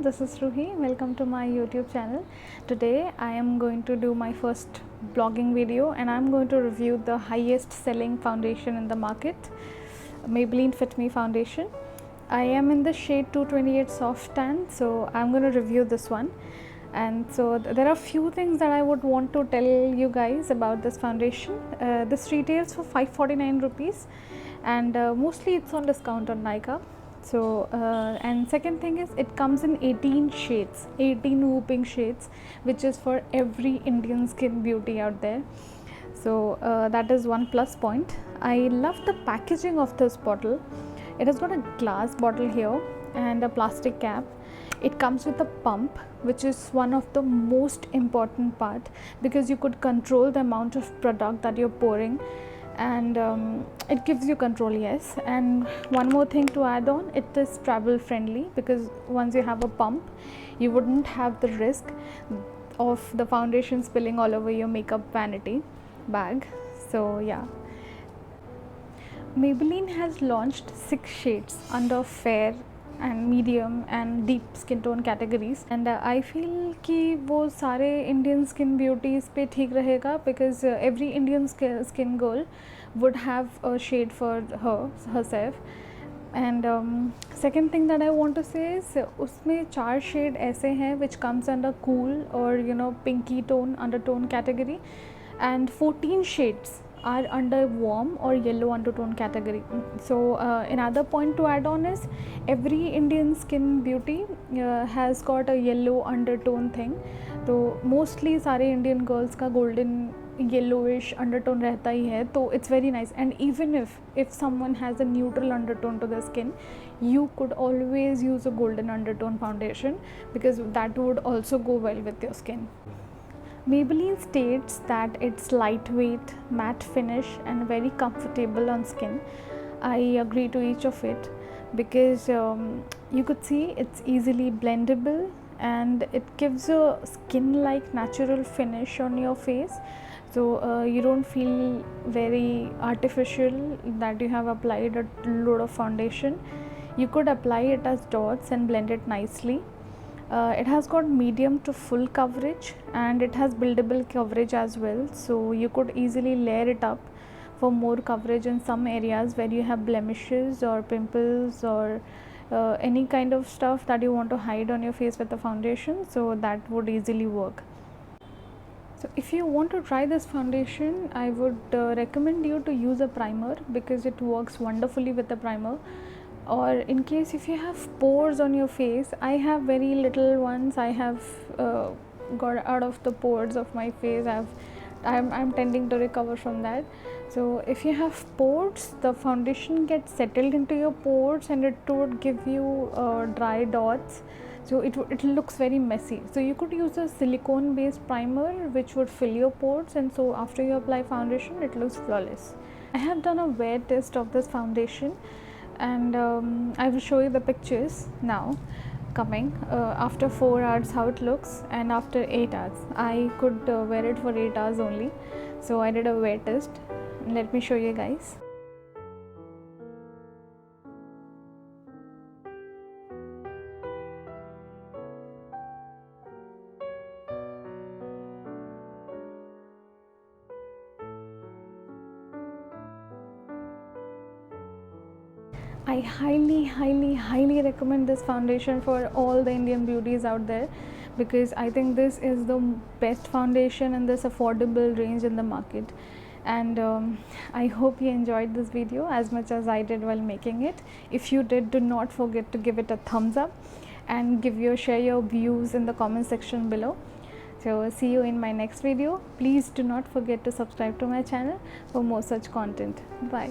everyone, this is Ruhi. Welcome to my YouTube channel. Today I am going to do my first blogging video and I am going to review the highest selling foundation in the market, Maybelline Fit Me foundation. I am in the shade 228 soft tan, so I am going to review this one. And so there are few things that I would want to tell you guys about this foundation. This retails for 549 rupees and mostly it's on discount on Nykaa. So and second thing is it comes in 18 shades, 18 whooping shades, which is for every Indian skin beauty out there. So that is one plus point. I love the packaging of this bottle. It has got a glass bottle here and a plastic cap. It comes with a pump, which is one of the most important part because you could control the amount of product that you're pouring, and it gives you control. Yes, and one more thing to add on, it is travel friendly because once you have a pump you wouldn't have the risk of the foundation spilling all over your makeup vanity bag. So yeah, Maybelline has launched 6 shades under fair and medium and deep skin tone categories, and I feel कि वो सारे Indian skin beauties पे ठीक रहेगा because every Indian skin girl would have a shade for herself. And second thing that I want to say is उसमें 4 shade ऐसे हैं which comes under cool or pinky tone undertone category, and 14 shades are under warm or yellow undertone category. So another point to add on is every Indian skin beauty has got a yellow undertone thing. तो mostly सारे Indian girls का golden yellowish undertone रहता ही है, तो it's very nice. And even if someone has a neutral undertone to the skin, you could always use a golden undertone foundation because that would also go well with your skin. Maybelline states that it's lightweight, matte finish and very comfortable on skin. I agree to each of it because you could see it's easily blendable and it gives a skin-like natural finish on your face. So you don't feel very artificial that you have applied a load of foundation. You could apply it as dots and blend it nicely. It has got medium to full coverage and it has buildable coverage as well, so you could easily layer it up for more coverage in some areas where you have blemishes or pimples or any kind of stuff that you want to hide on your face with the foundation, so that would easily work. So if you want to try this foundation, I would recommend you to use a primer because it works wonderfully with the primer. Or in case if you have pores on your face, I have very little ones. I have got out of the pores of my face. I'm tending to recover from that. So if you have pores, the foundation gets settled into your pores and it would give you dry dots. So it looks very messy. So you could use a silicone based primer which would fill your pores, and so after you apply foundation it looks flawless. I have done a wear test of this foundation and I will show you the pictures now coming after 4 hours how it looks, and after 8 hours. I could wear it for 8 hours only, so I did a wear test. Let me show you guys. I highly recommend this foundation for all the Indian beauties out there because I think this is the best foundation in this affordable range in the market. And I hope you enjoyed this video as much as I did while making it. If you did, do not forget to give it a thumbs up and share your views in the comment section below. So see you in my next video. Please do not forget to subscribe to my channel for more such content. Bye.